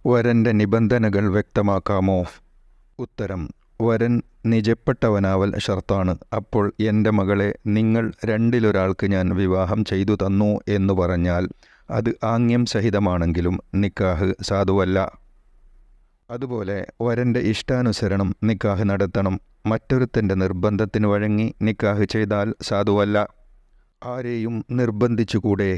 വരൻ്റെ നിബന്ധനകൾ വ്യക്തമാക്കാമോ? ഉത്തരം: വരൻ നിജപ്പെട്ടവനാവൽ ഷർത്താണ്. അപ്പോൾ എൻ്റെ മകളെ നിങ്ങൾ രണ്ടിലൊരാൾക്ക് ഞാൻ വിവാഹം ചെയ്തു തന്നു എന്നു പറഞ്ഞാൽ അത് ആംഗ്യം സഹിതമാണെങ്കിലും നിക്കാഹ് സാധുവല്ല. അതുപോലെ വരൻ്റെ ഇഷ്ടാനുസരണം നിക്കാഹ് നടത്തണം. മറ്റൊരുത്തൻ്റെ നിർബന്ധത്തിന് വഴങ്ങി നിക്കാഹ് ചെയ്താൽ സാധുവല്ല. ആരെയും നിർബന്ധിച്ചുകൂടെ?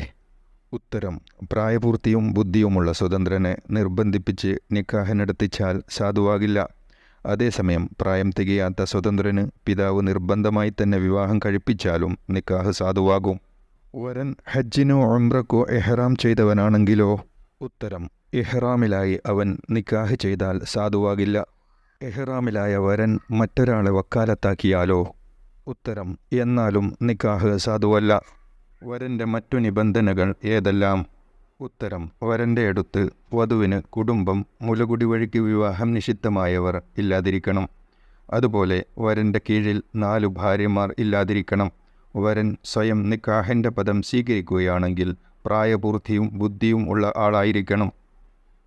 ഉത്തരം: പ്രായപൂർത്തിയും ബുദ്ധിയുമുള്ള സ്വതന്ത്രനെ നിർബന്ധിപ്പിച്ച് നിക്കാഹ് നടത്തിച്ചാൽ സാധുവാകില്ല. അതേസമയം പ്രായം തികയാത്ത സ്വതന്ത്രന് പിതാവ് നിർബന്ധമായി തന്നെ വിവാഹം കഴിപ്പിച്ചാലും നിക്കാഹ് സാധുവാകും. വരൻ ഹജ്ജിനോ ഉംറക്കോ ഇഹ്റാം ചെയ്തവനാണെങ്കിലോ? ഉത്തരം: ഇഹ്റാമിലായി അവൻ നിക്കാഹ് ചെയ്താൽ സാധുവാകില്ല. ഇഹ്റാമിലായ വരൻ മറ്റൊരാളെ വക്കാലത്താക്കിയാലോ? ഉത്തരം: എന്നാലും നിക്കാഹ് സാധുവല്ല. വരൻ്റെ മറ്റു നിബന്ധനകൾ ഏതെല്ലാം? ഉത്തരം: വരൻ്റെ അടുത്ത് വധുവിന് കുടുംബം, മുലകുടി വഴിക്ക് വിവാഹം നിഷിദ്ധമായവർ ഇല്ലാതിരിക്കണം. അതുപോലെ വരൻ്റെ കീഴിൽ 4 ഭാര്യമാർ ഇല്ലാതിരിക്കണം. വരൻ സ്വയം നിക്കാഹിൻ്റെ പദം സ്വീകരിക്കുകയാണെങ്കിൽ പ്രായപൂർത്തിയും ബുദ്ധിയും ഉള്ള ആളായിരിക്കണം.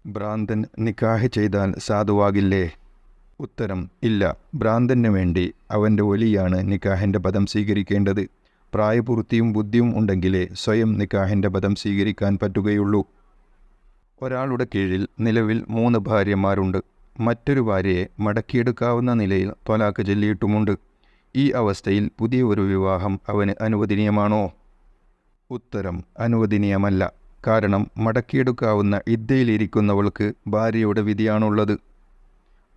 ഭ്രാന്തൻ നിക്കാഹ് ചെയ്താൽ സാധുവാകില്ലേ? ഉത്തരം: ഇല്ല. ഭ്രാന്തന് വേണ്ടി അവൻ്റെ വലിയാണ് നിക്കാഹിൻ്റെ പദം സ്വീകരിക്കേണ്ടത്. പ്രായപൂർത്തിയും ബുദ്ധിയും ഉണ്ടെങ്കിലേ സ്വയം നിക്കാഹിൻ്റെ പദം സ്വീകരിക്കാൻ പറ്റുകയുള്ളൂ. ഒരാളുടെ കീഴിൽ നിലവിൽ 3 ഭാര്യമാരുണ്ട്. മറ്റൊരു ഭാര്യയെ മടക്കിയെടുക്കാവുന്ന നിലയിൽ ത്വലാഖ് ചൊല്ലിയിട്ടുമുണ്ട്. ഈ അവസ്ഥയിൽ പുതിയ ഒരു വിവാഹം അവന് അനുവദനീയമാണോ? ഉത്തരം: അനുവദനീയമല്ല. കാരണം മടക്കിയെടുക്കാവുന്ന ഇദ്ദയിലിരിക്കുന്നവൾക്ക് ഭാര്യയുടെ വിധിയാണുള്ളത്.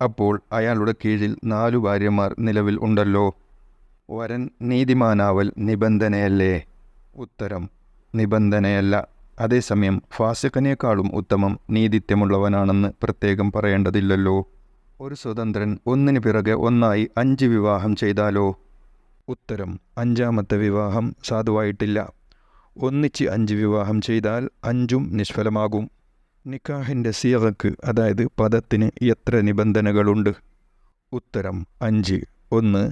അപ്പോൾ അയാളുടെ കീഴിൽ 4 ഭാര്യമാർ നിലവിൽ ഉണ്ടല്ലോ. വരൻ നീതിമാനാവൽ നിബന്ധനയല്ലേ? ഉത്തരം: നിബന്ധനയല്ല. അതേസമയം ഫാസിഖിനേക്കാളും ഉത്തമം നീതിത്വമുള്ളവനാണെന്ന് പ്രത്യേകം പറയേണ്ടതില്ലല്ലോ. ഒരു സ്വതന്ത്രൻ ഒന്നിനു പിറകെ ഒന്നായി 5 വിവാഹം ചെയ്താലോ? ഉത്തരം: 5ാമത്തെ വിവാഹം സാധുവായിട്ടില്ല. ഒന്നിച്ച് 5 വിവാഹം ചെയ്താൽ 5ഉം നിഷ്ഫലമാകും. നിക്കാഹിൻ്റെ സിയഗക്ക്, അതായത് പദത്തിന് എത്ര നിബന്ധനകളുണ്ട്? ഉത്തരം: 5. 1.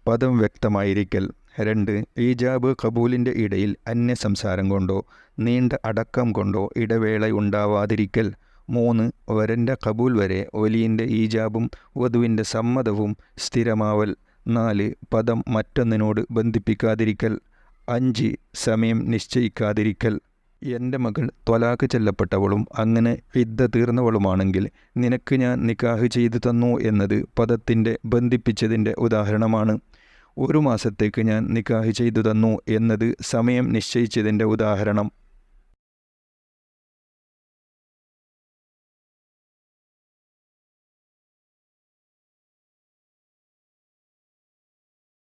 പദം വ്യക്തമായിരിക്കൽ. 2. ഈജാബ് കബൂലിൻ്റെ ഇടയിൽ അന്യസംസാരം കൊണ്ടോ നീണ്ട അടക്കം കൊണ്ടോ ഇടവേള ഉണ്ടാവാതിരിക്കൽ. 3. വരൻ്റെ കബൂൽ വരെ വലിയിൻ്റെ ഈജാബും വധുവിൻ്റെ സമ്മതവും സ്ഥിരമാവൽ. 4. പദം മറ്റൊന്നിനോട് ബന്ധിപ്പിക്കാതിരിക്കൽ. 5. സമയം നിശ്ചയിക്കാതിരിക്കൽ. എൻ്റെ മകൾ ത്വലാഖ് ചെല്ലപ്പെട്ടവളും അങ്ങനെ ഇദ്ദ തീർന്നവളുമാണെങ്കിൽ നിനക്ക് ഞാൻ നിക്കാഹ് ചെയ്തു തന്നു എന്നത് പദത്തിൻ്റെ ബന്ധിപ്പിച്ചതിൻ്റെ ഉദാഹരണമാണ്. 1 മാസത്തേക്ക് ഞാൻ നിക്കാഹ് ചെയ്തു തന്നു എന്നത് സമയം നിശ്ചയിച്ചതിൻ്റെ ഉദാഹരണം.